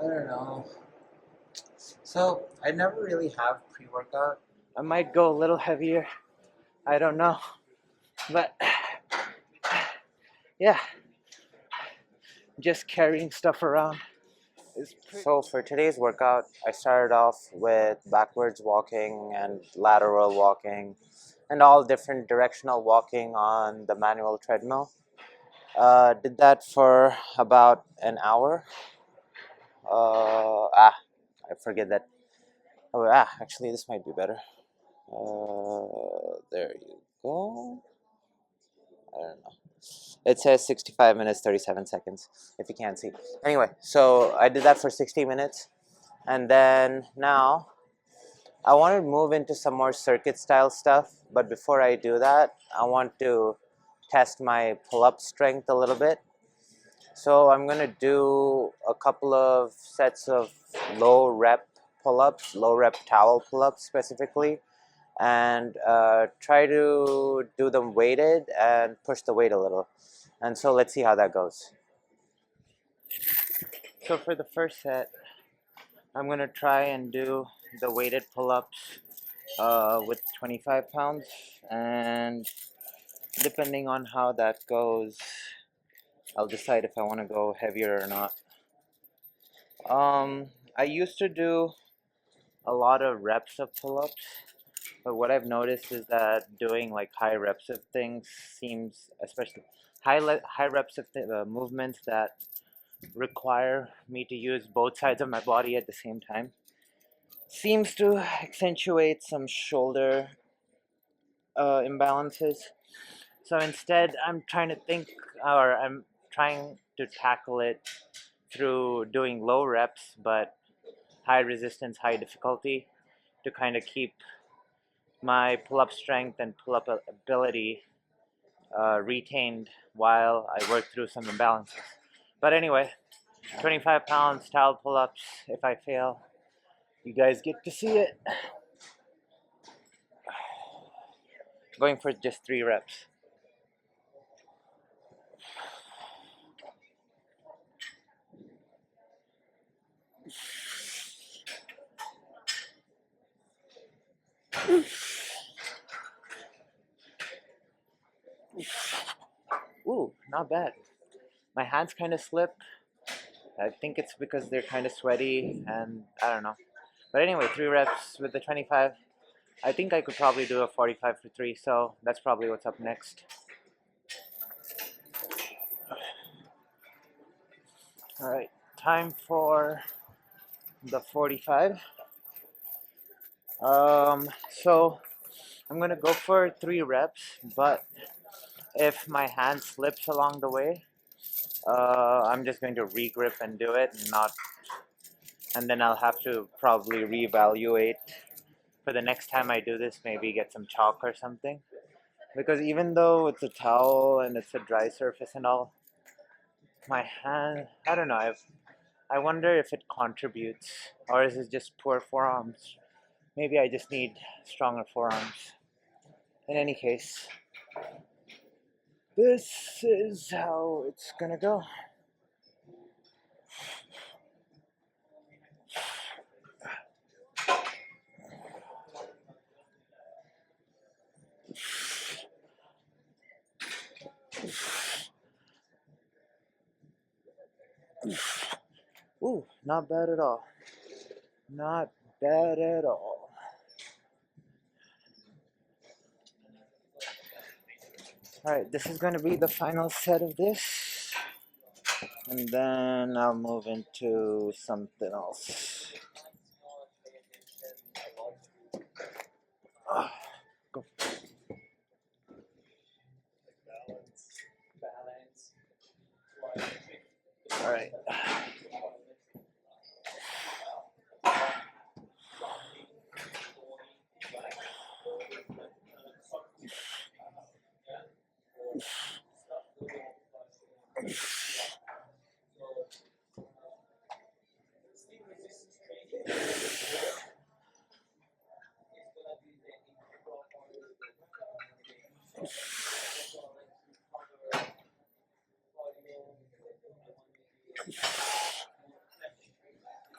don't know. So I never really have pre-workout. I might go a little heavier. I don't know. But yeah, just carrying stuff around is pretty. So for today's workout, I started off with backwards walking and lateral walking and all different directional walking on the manual treadmill. Did that for about an hour. I forget that. Actually, this might be better. There you go. I don't know. It says 65 minutes, 37 seconds, if you can't see. Anyway, so I did that for 60 minutes. And then now I want to move into some more circuit style stuff. But before I do that, I want to test my pull-up strength a little bit. So I'm going to do a couple of sets of low rep pull-ups, low rep towel pull-ups specifically, and try to do them weighted and push the weight a little. And so let's see how that goes. So for the first set, I'm going to try and do the weighted pull-ups with 25 pounds, and depending on how that goes, I'll decide if I want to go heavier or not. I used to do a lot of reps of pull-ups, but what I've noticed is that doing like high reps of things seems, especially high reps of movements that require me to use both sides of my body at the same time, seems to accentuate some shoulder imbalances. So instead, I'm trying to tackle it through doing low reps, but high resistance, high difficulty, to kind of keep my pull-up strength and pull-up ability retained while I work through some imbalances. But anyway, 25 pounds towel pull-ups. If I fail, you guys get to see it. Going for just 3 reps. Ooh, not bad. My hands kind of slip. I think it's because they're kind of sweaty, and I don't know. But anyway, 3 reps with the 25. I think I could probably do a 45 for 3, so that's probably what's up next. Alright, time for the 45. So I'm gonna go for 3 reps, but if my hand slips along the way, I'm just going to regrip and do it, and then I'll have to probably reevaluate for the next time I do this. Maybe get some chalk or something, because even though it's a towel and it's a dry surface and all, my hand, I don't know. I wonder if it contributes, or is it just poor forearms? Maybe I just need stronger forearms. In any case, this is how it's gonna go. Ooh, not bad at all. Not bad at all. Alright, this is going to be the final set of this. And then I'll move into something else. Go. Alright.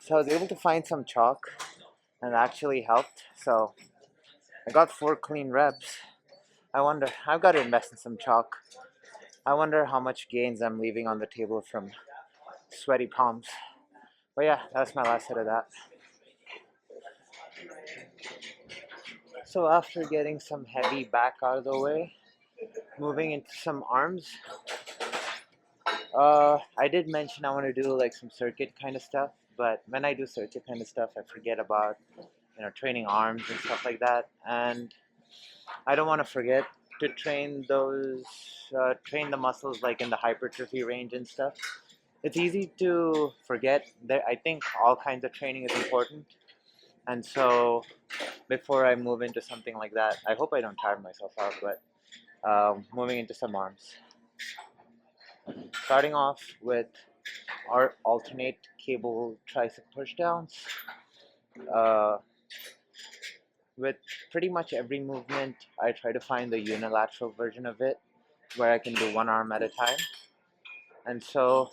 So I was able to find some chalk and it actually helped. So I got 4 clean reps. I wonder, I've got to invest in some chalk. I wonder how much gains I'm leaving on the table from sweaty palms. But yeah, that's my last set of that. So after getting some heavy back out of the way, moving into some arms. I did mention I want to do like some circuit kind of stuff, but when I do circuit kind of stuff, I forget about training arms and stuff like that, and I don't want to forget to train train the muscles like in the hypertrophy range and stuff. It's easy to forget that. I think all kinds of training is important, and so before I move into something like that, I hope I don't tire myself out, but moving into some arms. Starting off with our alternate cable tricep pushdowns. Uh, with pretty much every movement, I try to find the unilateral version of it where I can do one arm at a time. And so,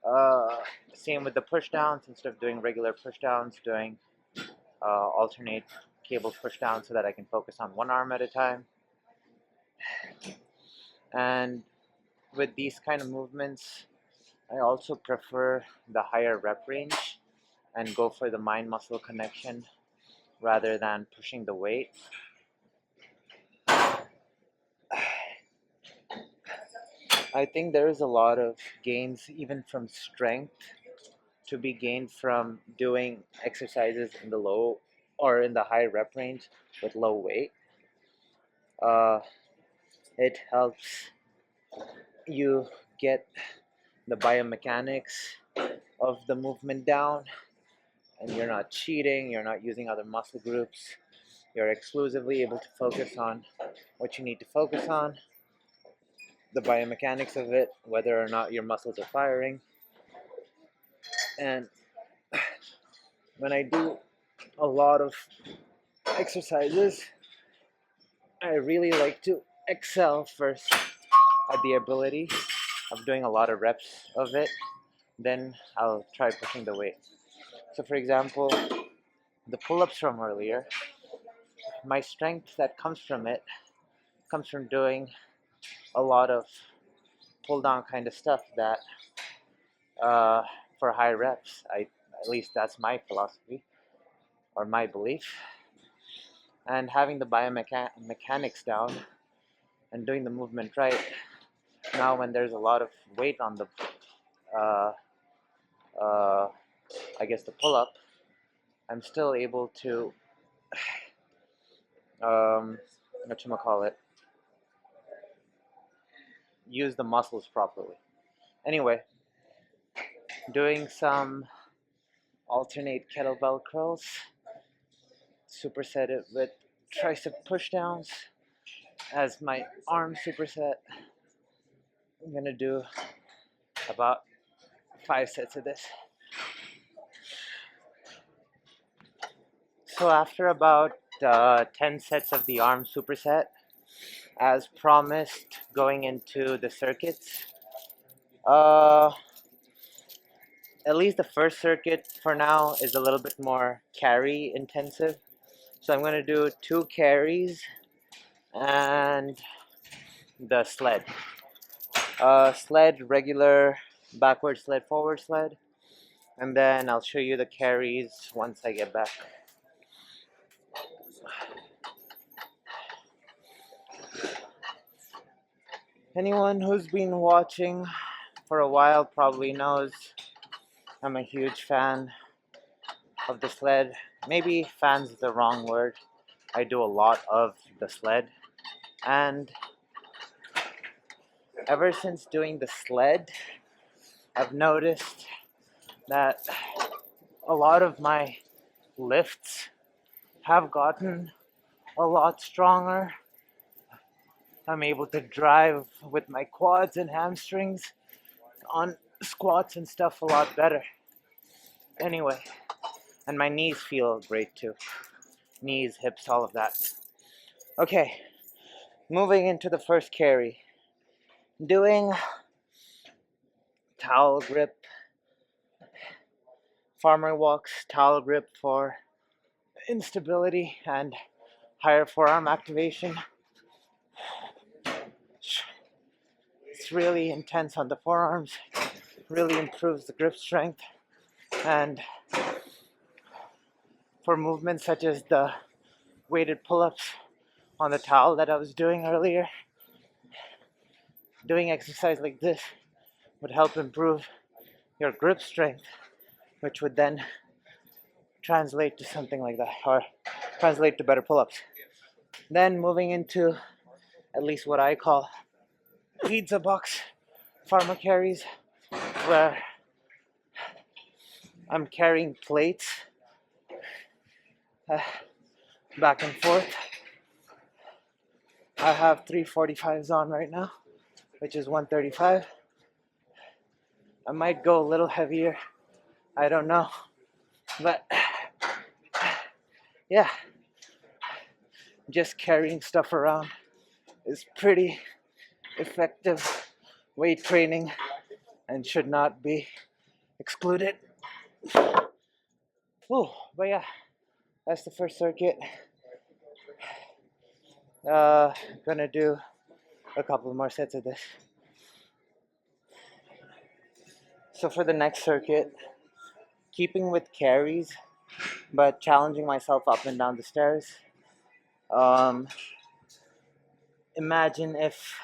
uh, same with the pushdowns, instead of doing regular pushdowns, doing alternate cable pushdowns so that I can focus on one arm at a time. And with these kind of movements, I also prefer the higher rep range and go for the mind muscle connection rather than pushing the weight. I think there is a lot of gains, even from strength, to be gained from doing exercises in the low or in the high rep range with low weight. Uh, it helps you get the biomechanics of the movement down, and you're not cheating, you're not using other muscle groups. You're exclusively able to focus on what you need to focus on, the biomechanics of it, whether or not your muscles are firing. And when I do a lot of exercises, I really like to excel first at the ability of doing a lot of reps of it. Then I'll try pushing the weight. So, for example, the pull-ups from earlier, my strength that comes from it comes from doing a lot of pull-down kind of stuff that uh, for high reps. At least that's my philosophy or my belief. And having the biomechanics down and doing the movement right. Now, when there's a lot of weight on the, uh, uh, I guess the pull-up, I'm still able to, whatchamacallit, use the muscles properly. Anyway, doing some alternate kettlebell curls, superset it with tricep pushdowns as my arm superset. I'm gonna do about 5 sets of this. So after about 10 sets of the arm superset, as promised, going into the circuits, at least the first circuit for now is a little bit more carry intensive. So I'm going to do 2 carries and the sled. Sled, regular backward sled, forward sled. And then I'll show you the carries once I get back. Anyone who's been watching for a while probably knows I'm a huge fan of the sled. Maybe fan's the wrong word. I do a lot of the sled. And ever since doing the sled, I've noticed that a lot of my lifts have gotten a lot stronger. I'm able to drive with my quads and hamstrings on squats and stuff a lot better. Anyway, and my knees feel great too. Knees, hips, all of that. Okay, moving into the first carry. Doing towel grip farmer walks, towel grip for instability and higher forearm activation. It's really intense on the forearms, really improves the grip strength. And for movements such as the weighted pull-ups on the towel that I was doing earlier, doing exercise like this would help improve your grip strength, which would then translate to something like that, or translate to better pull-ups. Then moving into at least what I call pizza box farmer carries, where I'm carrying plates back and forth. I have 345s on right now, which is 135. I might go a little heavier, I don't know, but yeah, just carrying stuff around is pretty effective weight training and should not be excluded. Ooh, but yeah, that's the first circuit. Gonna do a couple more sets of this. So for the next circuit, keeping with carries, but challenging myself up and down the stairs. Imagine if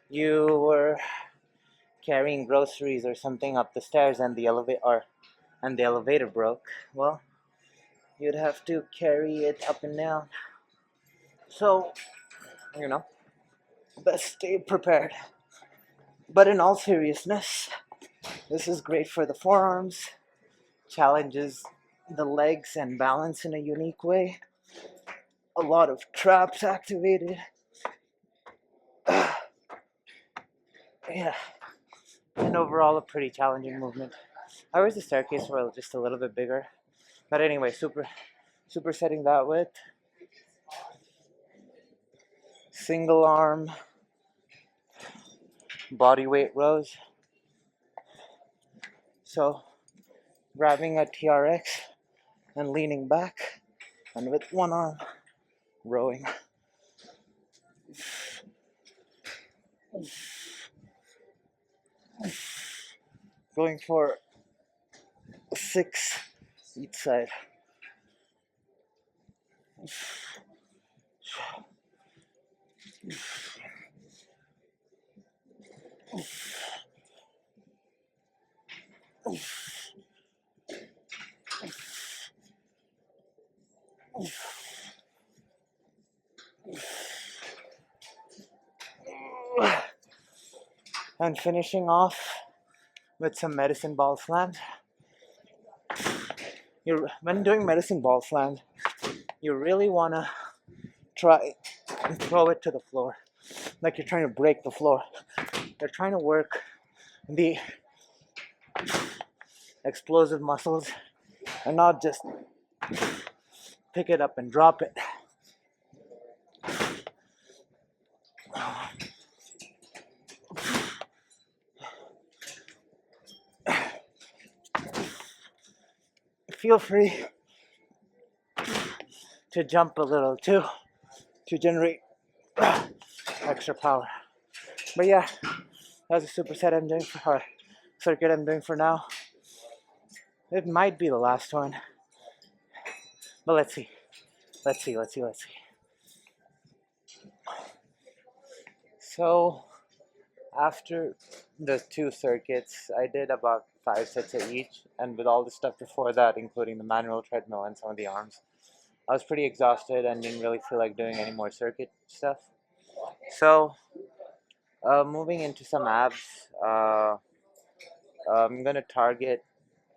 you were carrying groceries or something up the stairs and the elevator broke. Well, you'd have to carry it up and down. So, best stay prepared. But in all seriousness, this is great for the forearms, challenges the legs and balance in a unique way. A lot of traps activated. Yeah, and overall a pretty challenging movement. I wish the staircase were just a little bit bigger. But anyway, super setting that with single arm body weight rows. So grabbing a TRX and leaning back, and with one arm rowing. Going for 6 each side. And finishing off with some medicine ball slams. When doing medicine ball slams, you really want to try and throw it to the floor, like you're trying to break the floor. You're trying to work the explosive muscles and not just pick it up and drop it. Feel free to jump a little too to generate extra power. But yeah, that's a superset I'm doing for circuit I'm doing for now. It might be the last one, but let's see. So after the 2 circuits, I did about 5 sets of each, and with all the stuff before that, including the manual treadmill and some of the arms, I was pretty exhausted and didn't really feel like doing any more circuit stuff. So moving into some abs, I'm gonna target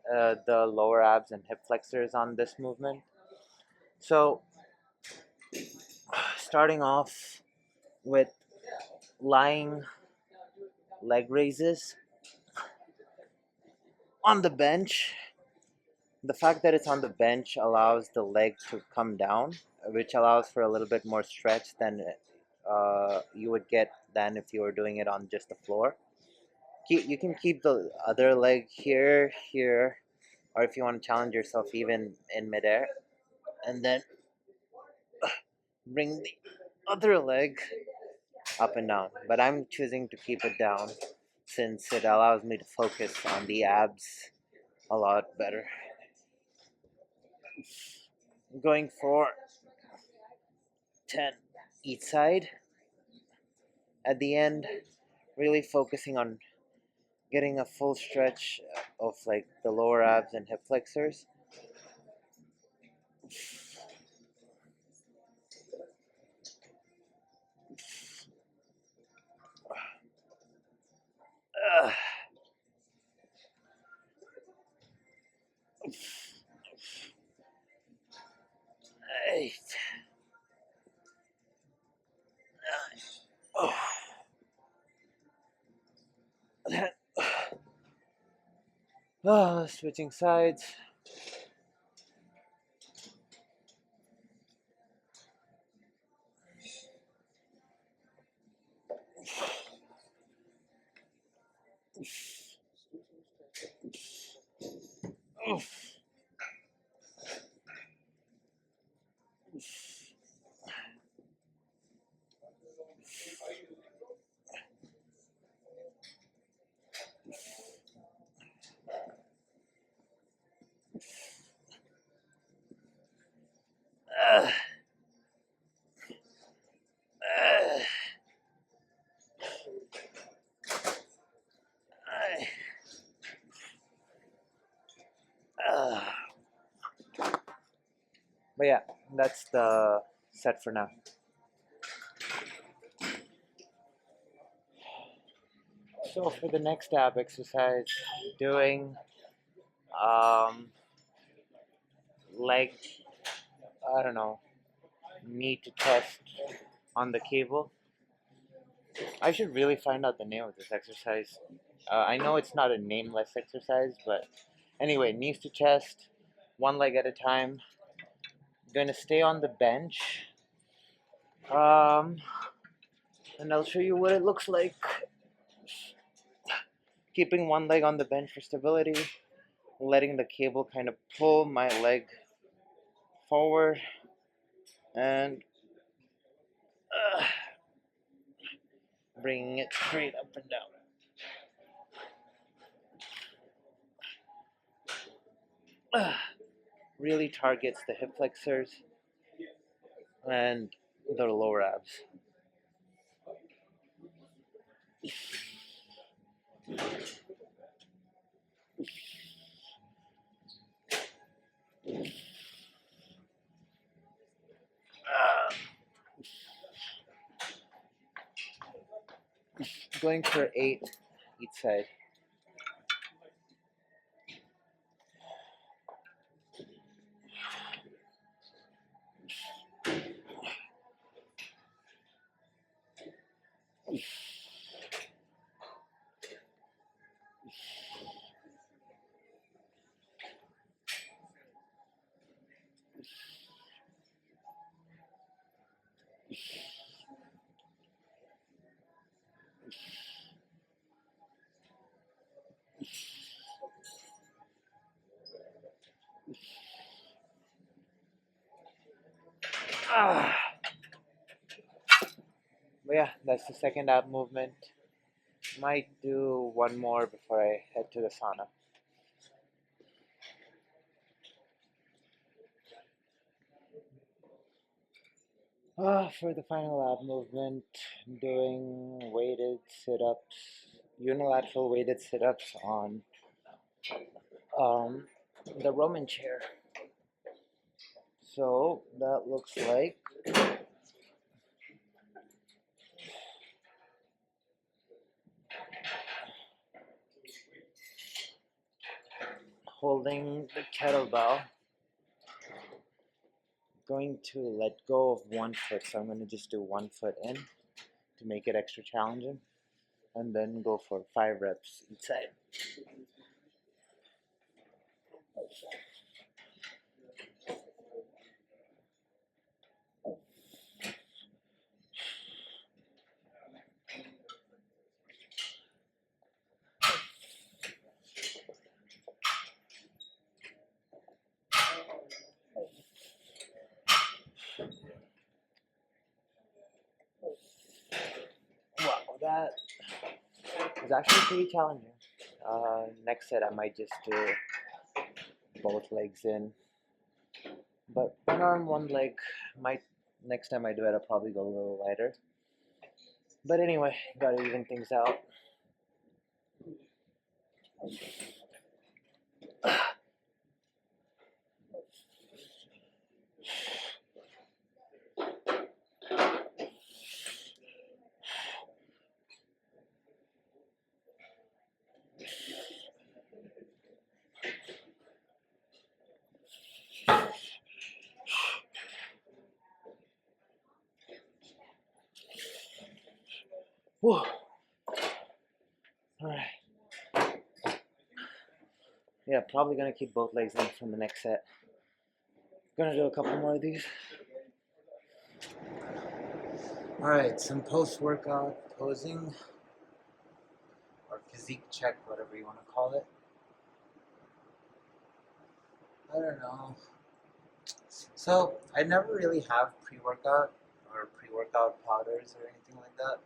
the lower abs and hip flexors on this movement. So starting off with lying leg raises on the bench. The fact that it's on the bench allows the leg to come down, which allows for a little bit more stretch than you would get than if you were doing it on just the floor. You can keep the other leg here, or if you want to challenge yourself even in midair, and then bring the other leg up and down. But I'm choosing to keep it down since it allows me to focus on the abs a lot better. Going for 10 each side. At the end, really focusing on getting a full stretch of like the lower abs and hip flexors. Uh, 8, 9, 10. Switching sides. Uh, uh, uh. But yeah, that's the set for now. So for the next ab exercise, doing leg, I don't know, knee to chest on the cable. I should really find out the name of this exercise. I know it's not a nameless exercise, but anyway, knees to chest, one leg at a time. Gonna stay on the bench. And I'll show you what it looks like. Keeping one leg on the bench for stability, letting the cable kind of pull my leg forward, and bringing it straight up and down. Really targets the hip flexors and the lower abs. Going for 8 each side. But yeah, that's the second ab movement. Might do one more before I head to the sauna. For the final ab movement, doing weighted sit-ups, unilateral weighted sit-ups on the Roman chair. So that looks like holding the kettlebell, going to let go of one foot. So I'm going to just do one foot in to make it extra challenging, and then go for 5 reps each side. that was actually pretty challenging. Next set I might just do both legs in, but one arm, one leg. Might next time I do it, I'll probably go a little lighter. But anyway, gotta even things out. Whew. Alright. Yeah, probably gonna keep both legs in from the next set. Gonna do a couple more of these. Alright, some post-workout posing or physique check, whatever you want to call it. I don't know. So, I never really have pre-workout or pre-workout powders or anything like that.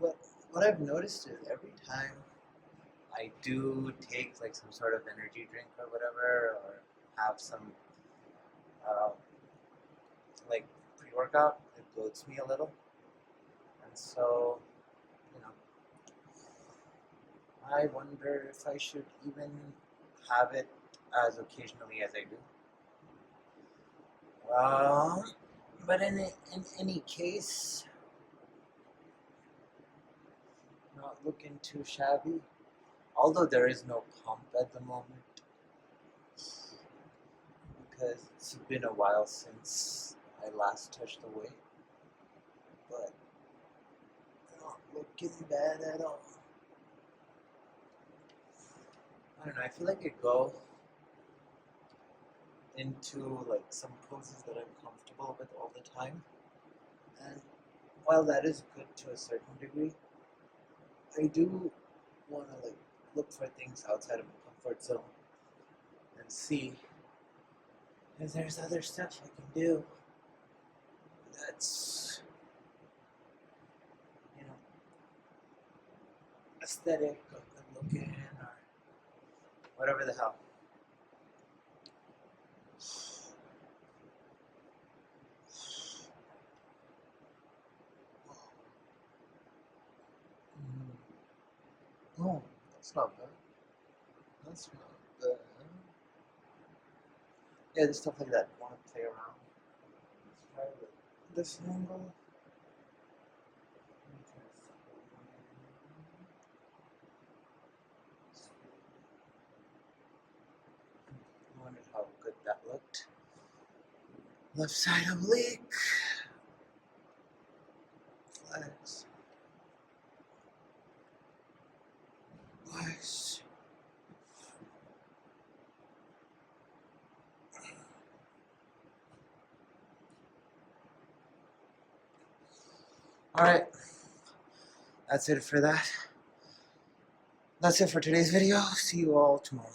But what I've noticed is every time I do take like some sort of energy drink or whatever, or have some like pre-workout, it bloats me a little. And so, you know, I wonder if I should even have it as occasionally as I do. But in any case, not looking too shabby. Although there is no pump at the moment, because it's been a while since I last touched the weight. But not looking bad at all. I don't know, I feel like I go into like some poses that I'm comfortable with all the time, and while that is good to a certain degree, I do want to like look for things outside of my comfort zone and see if there's other stuff I can do that's, you know, aesthetic or good looking or whatever the hell. Oh, that's not bad. That's not bad. Yeah, just stuff like that. I want to play around. Let's try this angle. I wondered how good that looked. Left side oblique. Flex. Flex. Alright. That's it for that. That's it for today's video. See you all tomorrow.